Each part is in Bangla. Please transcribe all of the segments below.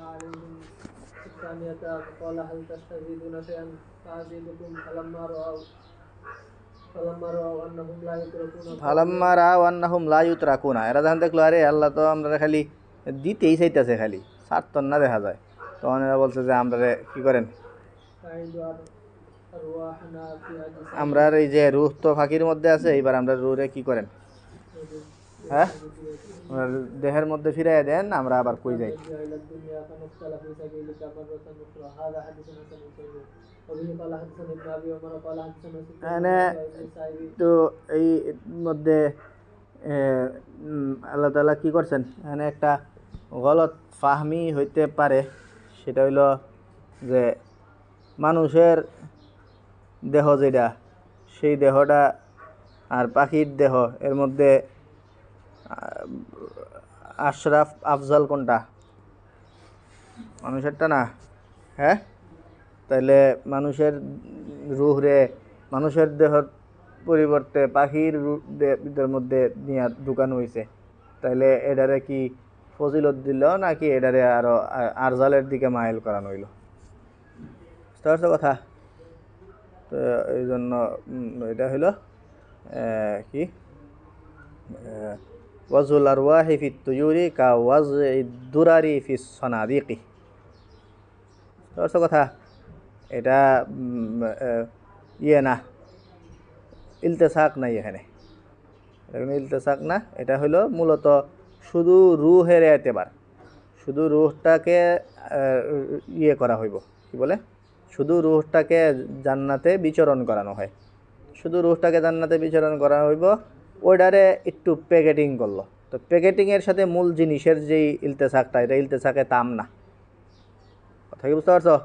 عليهم الثانية قال هل تستزيدون شيئا فأزيدكم ফালাম্মা রাও আন্নাহুম লা ইউতরাকুনা, এরা যখন দেখলো আরে আল্লাহ তো আমরা খালি দিতেই চাইতেছে, খালি ছাড়তন না দেখা যায়, তখন এরা বলছে যে আমরা কি করেন, আমরা এই যে রুহ তো ফাঁকির মধ্যে আছে, এইবার আমরা রুহরে কি করেন, হ্যাঁ দেহের মধ্যে ফিরাইয়া দেন, আমরা আবার কই যাই। তো এই মধ্যে আল্লাহ তাআলা কি করছেন, এখানে একটা গলত ফাহমি হইতে পারে, সেটা হইল যে মানুষের দেহ যেটা, সেই দেহটা আর পাখির দেহ এর মধ্যে আশরাফ আফজাল কোনটা, মানুষেরটা না? হ্যাঁ, তাইলে মানুষের রুহ রে মানুষের দেহের পরিবর্তে পাখির দেহের মধ্যে নিয়ে ঢুকানো হয়েছে, তাইলে এটারে কি ফজিলত দিল নাকি এটারে আরো আরজালের দিকে মাইল করানো হইল? বুঝতে পারছো কথা? তো এই জন্য এটা হইল কি ওয়াজুল আরওয়াহি ফিত তুয়ুরি কা ওয়াজইদ দুরারি ফিস সানাদিকি। বুঝতে পারছো কথা? এটা ইয়ে না, ইলতেসাক নাই এখানে, ইলতেসাক না, এটা হইল মূলত শুধু রুহের এতেবার, শুধু রুহটাকে ইয়ে করা হইব, কি বলে, শুধু রুহটাকে জান্নাতে বিচরণ করানো হয়, শুধু রুহটাকে জান্নাতে বিচরণ করা হইব, ওইটারে একটু প্যাকেটিং করলো। তো প্যাকেটিংয়ের সাথে মূল জিনিসের যেই ইলতেসাকটা, এটা ইলতেসাকে তাম না। কথা কি বুঝতে পারছো?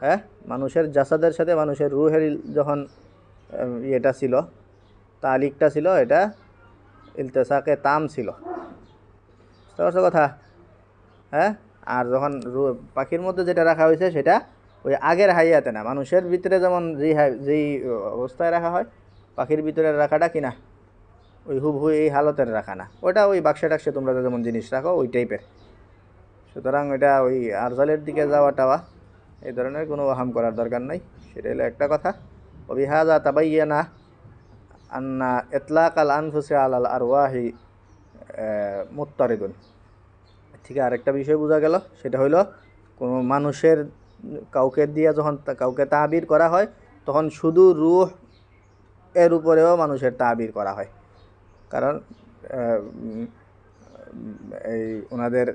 হ্যাঁ, মানুষের জাসাদের সাথে মানুষের রুহের যখন ইয়েটা ছিল, তালিকটা ছিল, এটা ইলতেসাকে তাম ছিল। বুঝতে পারছো কথা? হ্যাঁ, আর যখন পাখির মধ্যে যেটা রাখা হয়েছে সেটা ওই আগের হাইয়াতে না, মানুষের ভিতরে যেমন যেই অবস্থায় রাখা হয়, পাখির ভিতরে রাখাটা কিনা ওই হুবহু এই হালতের রাখা না, ওটা ওই বাক্সে টাক্সে তোমরা যেমন জিনিস রাখো ওই টাইপের। সুতরাং এটা ওই আরজালের দিকে যাওয়া টাওয়া এই ধরনের কোনো ওহাম করার দরকার নাই, সেটা হলো একটা কথা। ওবিহাজা তাবাইয়ানা আন্না ইতলাক আল আনফুসি আলাল আরওয়াহি মুত্তারিদুন। ঠিক আছে, আরেকটা বিষয় বোঝা গেল, সেটা হইল কোনো মানুষের কাউকে দিয়ে যখন কাউকে তাবির করা হয়, তখন শুধু রূহ এর উপরেও মানুষের তাবির করা হয়, কারণ এই ওনাদের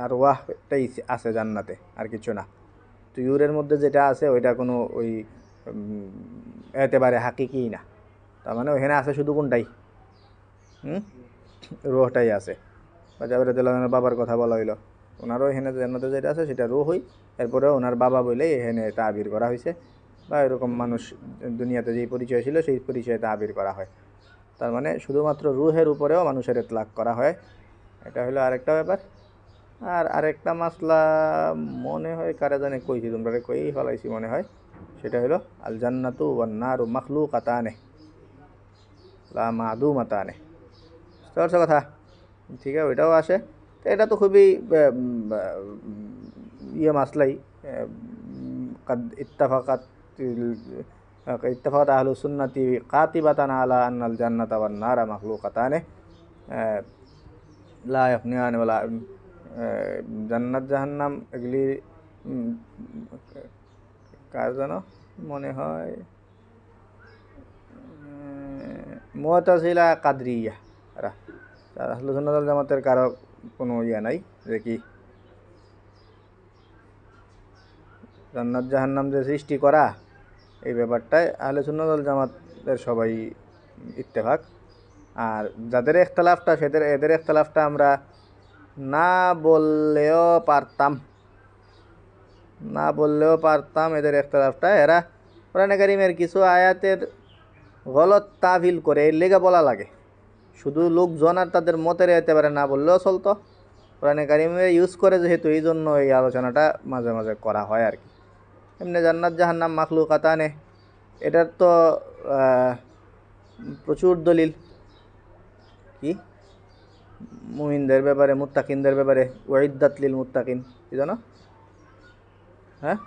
আরওয়াহটাই আছে জান্নাতে, আর কিছু না। তুয়ুরের মধ্যে যেটা আছে ওইটা কোনো ওই একেবারে হাকিকি না, তার মানে ওখানে আছে শুধু কোনটাই, রুহটাই আছে। বা জাবের রাদিয়াল্লাহু বাবার কথা বলা হইলো, ওনারও এখানে জান্নাতে যেটা আছে সেটা রুহই, এরপরে ওনার বাবা বলেই এখানে তাবির করা হয়েছে, বা এরকম মানুষ দুনিয়াতে যেই পরিচয় ছিল সেই পরিচয়ে তাবির করা হয়। তার মানে শুধুমাত্র রুহের উপরেও মানুষের ইতলাক করা হয়, এটা হলো আরেকটা ব্যাপার। আর আরেকটা মাসলা মনে হয় কারে জানে কইছি, তোমরা কই ফেলাইছি মনে হয়, সেটা হলো আল জান্নাতু ওয়ান নারু মাখলুকাতানে লা মাদুমাতানে। বুঝতে পারছো কথা? ঠিক আছে, ওইটাও আসে। তো এটা তো খুবই ইয়ে মাসলাই, কাদ ইত্তাফাকাত আহলুস সুন্নাতি কাতিবাতান আলা আন্নাল জান্নাতা ওয়ান নারা মাখলুকাতানে লা ইয়াফনিয়ান ওয়ালা, জান্নাত জাহান্নাম এগুলি কার জানো মনে হয় মুতাজিলা কাদরিয়া, আহলে সুন্নাত ওয়াল জামাতের কারো কোনো ইয়া নাই যে কি জান্নাত জাহান্নাম যে সৃষ্টি করা, এই ব্যাপারটায় আহলে সুন্নাত ওয়াল জামাতের সবাই ইত্তেফাক। আর যাদের ইখতিলাফটা এদের ইখতিলাফটা আমরা না বললেও পারতাম এদের ইখতিলাফটা। এরা কোরআনে কারীমের কিছু আয়াতের গলত তাবিল করে, এর লেগে বলা লাগে, শুধু লোকজন আর তাদের মতের এতে পারে না বললেও চলতো, কোরআনে কারীমে ইউজ করে যেহেতু, এই জন্য এই আলোচনাটা মাঝে মাঝে করা হয় আর কি। এমনি জান্নাত জাহান্নাম মাখলুকাতানে, এটার তো প্রচুর দলিল, কি মুমিনদের ব্যাপারে, মুত্তাকিনদের ব্যাপারে, ওয়াইদ্দাত লিল মুত্তাকিন, কি জানো? হ্যাঁ,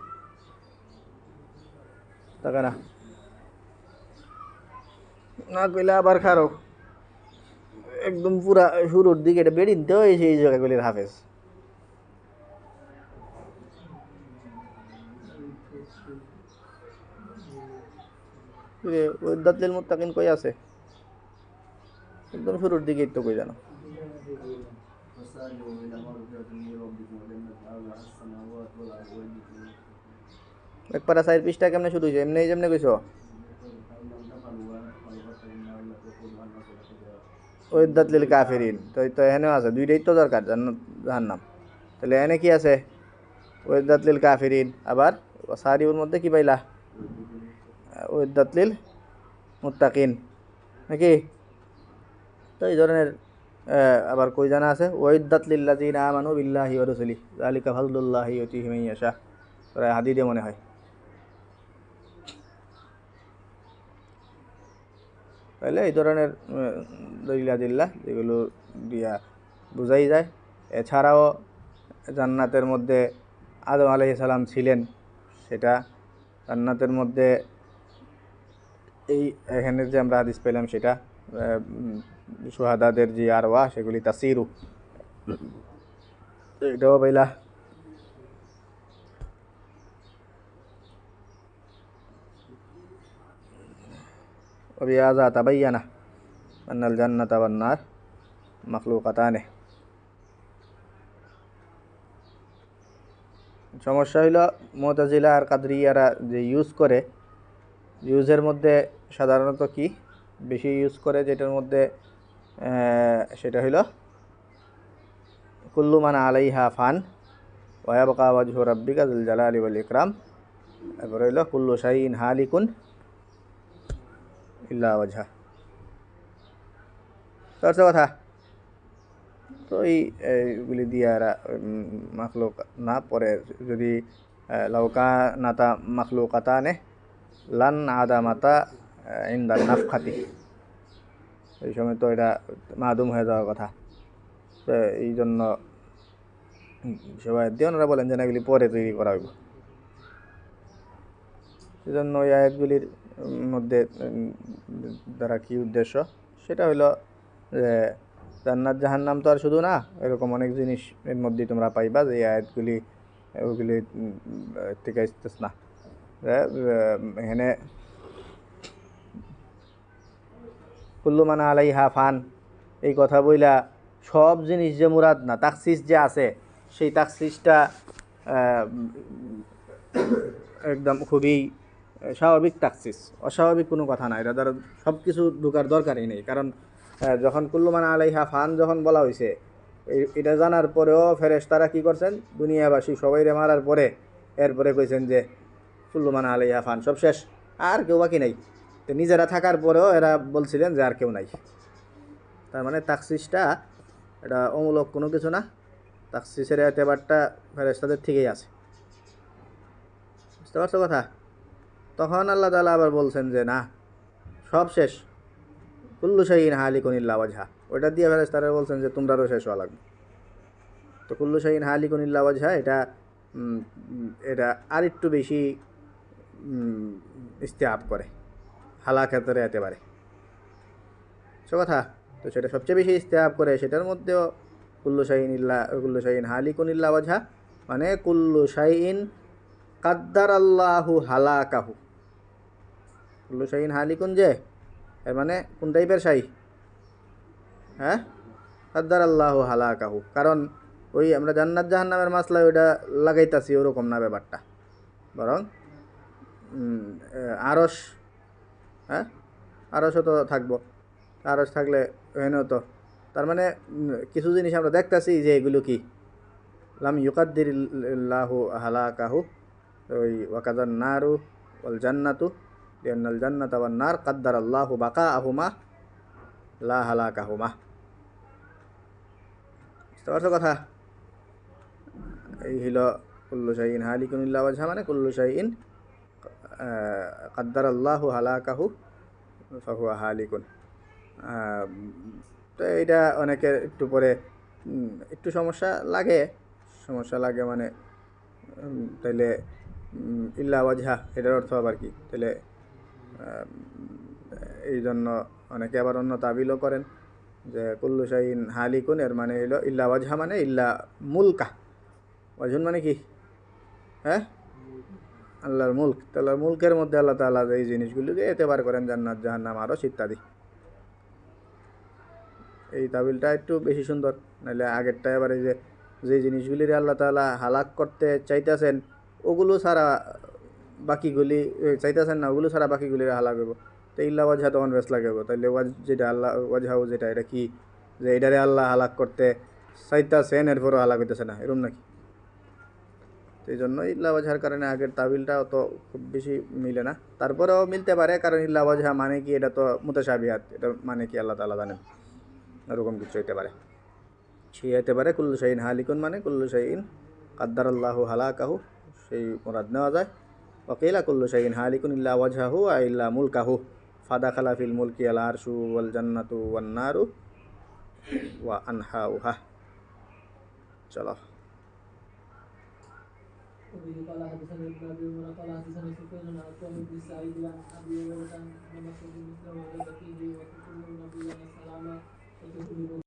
তাকে না না কইলে আবার খারো একদম পুরা শুরুর দিকে এটা বেড়িনতে হয়েছে এই জায়গাগুলির হাফেজ। ওয়াইদ্দাত লিল মুত্তাকিন কই আছে? একদম শুরুর দিকেই তো কই জানো। একবার সাইড পৃষ্ঠা কেমনে শুরু হয়েছে? এমনি যেমনি কইছো ওয়াইদ্দাত লিল কাফিরিন, তো তো এখানেও আছে, দুইটাই তো দরকার, জান্নাত জাহান্নাম। তাহলে এখানে কি আছে? ওয়াইদ্দাত লিল কাফিরিন, আবার সারিউর মধ্যে কি পাইলা? ওয়াইদ্দাত লিল মুত্তাকিন, নাকি? তো এই ধরনের আবার কই জানা আছে? ওয়াইদ্দাত লিল্লাযিনা আমানু বিল্লাহি ওয়া রাসূলিহি যালিকা ফাদলুল্লাহি ইউতিহি মান ইয়াশা, সূরা হাদীদে মনে হয়। তাহলে এই ধরনের দলিল আদিল্লা যেগুলো দিয়া বোঝাই যায়। এছাড়াও জান্নাতের মধ্যে আদম আলাইহিস সালাম ছিলেন, সেটা জান্নাতের মধ্যে এই এখানে যে আমরা হাদিস পেলাম সেটা সুহাদাদের যে আরওয়াহ সেগুলি তাসিরু, এটাও পাইলা। وبهذا تبين أن الجنة والنار مخلوقتان। সমস্যা হইল মুতাজিলা আর কাদরিয়ারা যে ইউজ করে, ইউজের মধ্যে সাধারণত কি বেশি ইউজ করে, যেটার মধ্যে সেটা হইল কুল্লু মান আলাইহা ফান ওয়া ইয়াবকা ওয়াজহু রাব্বিকা যুল জালালি ওয়াল ইকরাম, এরপর হইল কুল্লু শাইইন হালিকুন ইল্লা ওয়াজহা। তার কথা তো এইগুলি দিয়ে এরা মাখলুক না পরে, যদি লাউকা নাতা মাখলুকাতানে লান আদামাতা ইনদান নাফখাতি, এই সময় তো এটা মাদুম হয়ে যাওয়ার কথা। তো এই জন্য সবাই দিয়ে ওনারা বলেন যে না এগুলি পরে তৈরি করা হইব। এই জন্য ওই আয়াতগুলির মধ্যে দ্বারা কি উদ্দেশ্য, সেটা হইলো যে জান্নাত জাহান্নাম তো আর শুধু না, এরকম অনেক জিনিস এর মধ্যে তোমরা পাইবা যে আয়াতগুলি ওগুলি থেকে ইস্তেসনা। এখানে কুল্লু মান আলাইহা ফান এই কথা বইলা সব জিনিস যে মুরাদ না, তাকসিস যে আছে সেই তাকসিসটা একদম খুবই স্বাভাবিক তাকসিস, অস্বাভাবিক কোনো কথা না। এটা দ্বারা সব কিছু ঢোকার দরকারই নেই, কারণ যখন কুল্লু মান আলাইহা ফান যখন বলা হয়েছে, এটা জানার পরেও ফেরেশতারা কি করছেন, দুনিয়াবাসী সবাইরে মারার পরে এরপরে কইছেন যে কুল্লু মান আলাইহা ফান, সব শেষ, আর কেউ বাকি নাই। তো নিজেরা থাকার পরেও এরা বলছিলেন যে আর কেউ নাই। তার মানে তাকসিসটা এটা অমূলক কোনো কিছু না, তাকসিসের এতেবারটা ফেরেশতাদের থেকেই আছে। বুঝতে পারছো কথা? তখন আল্লাহ তাআলা আবার বলছেন যে না, সব শেষ, কুল্লু শাইইন হালিকুন ইল্লা ওয়াজহা, ওইটা দিয়ে ফেরেশতারা বলছেন যে তোমরাও শেষ হওয়া লাগবে। তো কুল্লু শাইইন হালিকুন ইল্লা ওয়াজহা এটা এটা আর একটু বেশি ইস্তেআব করে, হালাকাতের এতেবারে সে কথা। তো সেটা সবচেয়ে বেশি ইস্তেআব করে, সেটার মধ্যেও কুল্লু শাইইন হালিকুন ইল্লা ওয়াজহা, মানে কুল্লু শাইইন কাদ্দার আল্লাহু হালাকাহু। কুল্লু শাইইন হালিকুন যে এর মানে কোন টাইপের শাই? হ্যাঁ, কাদ্দার আল্লাহু হালাকাহু। কারণ ওই আমরা জান্নাত জাহান্নামের মাসলা ওইটা লাগাইতাছি ওরকম না ব্যাপারটা, বরং আরশ, হ্যাঁ আরশও তো থাকবো, আরশ থাকলে এখানেও তো, তার মানে কিছু জিনিস আমরা দেখতেছি যে এগুলো কি লাম ইউকাদ্দিরিল্লাহু হালাকাহু, ওই ওয়াকাদান নারু ওয়াল জান্নাতু লিআন্নাল জান্নাতা ওয়ান নার কাদ্দারাল্লাহু বাকাআহুমা লা হালাকাহুমা। বুঝতে পারছো কথা? এই হলো কুল্লু শাইইন হালিকুন ইল্লা ওয়াজহা, মানে কুল্লু শাইইন কাদ্দারাল্লাহু হালাকাহু ফাহুয়া হালিকুন। তো এইটা অনেকের একটু পরে একটু সমস্যা লাগে মানে তাইলে ইল্লা ওয়াজহা এটার অর্থ আবার কি, তাইলে এই জন্য অনেকে আবার অন্য তাবিলও করেন যে কুল্লু শাইইন হালিকুন, এর মানে হইল ইল্লা ওয়াজহা মানে ইল্লা মুলকা। ওয়াজহুন মানে কি? হ্যাঁ, আল্লাহর মুলক। তাহলে মুলকের মধ্যে আল্লাহ তাআলা এই জিনিসগুলিকে এতেবার করেন, জান্নাত জাহান্নাম আরশ ইত্যাদি। এই তাবিলটা একটু বেশি সুন্দর, নাহলে আগেরটা এবার এই যে জিনিসগুলির আল্লাহ তাআলা হালাক করতে চাইতেছেন ওগুলো ছাড়া বাকিগুলি চাইতেছেন না, ওগুলো ছাড়া বাকিগুলির হালাক হইব। তো ইল্লা ওয়াজহা তখন বেশ লাগবে, তাইলে যেটা আল্লাহ ওয়াজহাও যেটা, এটা কি যে এটারে আল্লাহ হালাক করতে চাইতেছেন এরপরও হালাক হইতেছে না, এরকম নাকি? তো এই জন্য ইল্লা ওয়াজহার কারণে আগের তাবিলটা অত খুব বেশি মিলে না, তারপরেও মিলতে পারে, কারণ ইল্লা ওয়াজহা মানে কি, এটা তো মুতাশাবিহাত, এটা মানে কি আল্লাহ তাআলা জানেন, এরকম কিছু হইতে পারে। সেই হইতে পারে কুল্লু শাইইন হালিকুন মানে কুল্লু শাইইন কাদ্দারাল্লাহু হালাকাহু, সেই মুরাদ নেওয়া যায়। ওয়াকিলা কুল্লু শাইইন হালিকুন ইল্লা ওয়াজহাহু আ ইল্লা মুলকাহু ফাদাখালা ফিল মুলকি আল আরশু ওয়াল জান্নাতু ওয়ান নারু ওয়া আনহাউহা। চলো। وبه قال حدثنا ابن ابي عمر قال حدثنا سفيان عن عطاء بن سعيد عن ابي هريره عن مسعود مثله وزاد فيه وتكون نبينا السلام وتكون